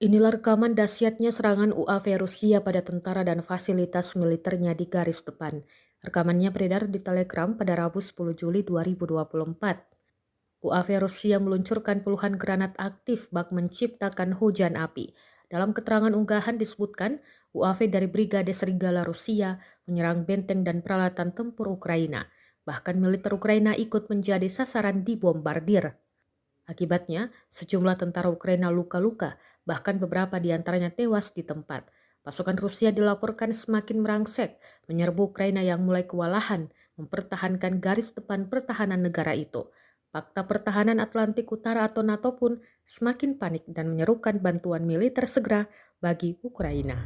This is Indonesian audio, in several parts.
Inilah rekaman dahsyatnya serangan UAV Rusia pada tentara dan fasilitas militernya di garis depan. Rekamannya beredar di Telegram pada Rabu 10 Juli 2024. UAV Rusia meluncurkan puluhan granat aktif bak menciptakan hujan api. Dalam keterangan unggahan disebutkan, UAV dari Brigade Serigala Rusia menyerang benteng dan peralatan tempur Ukraina. Bahkan militer Ukraina ikut menjadi sasaran dibombardir. Akibatnya, sejumlah tentara Ukraina luka-luka, bahkan beberapa di antaranya tewas di tempat. Pasukan Rusia dilaporkan semakin merangsek, menyerbu Ukraina yang mulai kewalahan mempertahankan garis depan pertahanan negara itu. Fakta Pertahanan Atlantik Utara atau NATO pun semakin panik dan menyerukan bantuan militer segera bagi Ukraina.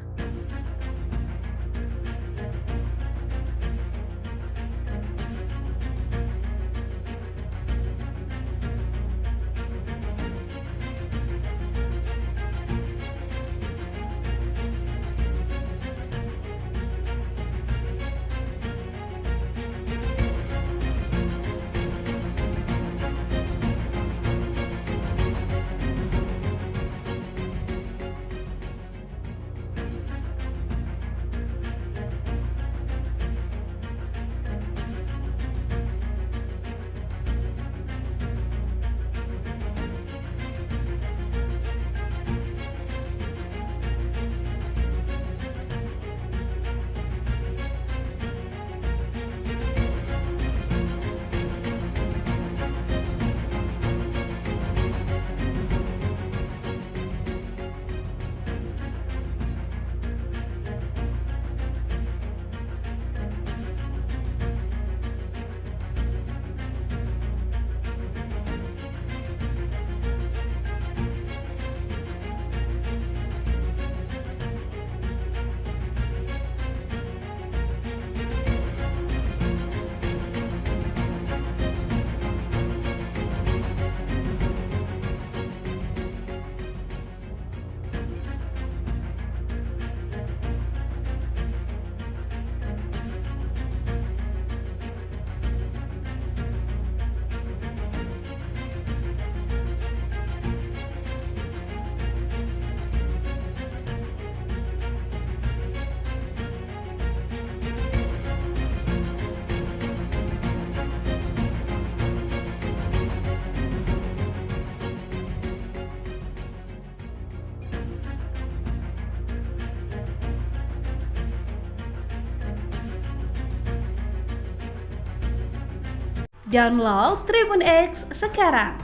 Download Tribun X sekarang,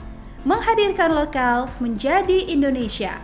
menghadirkan lokal menjadi Indonesia.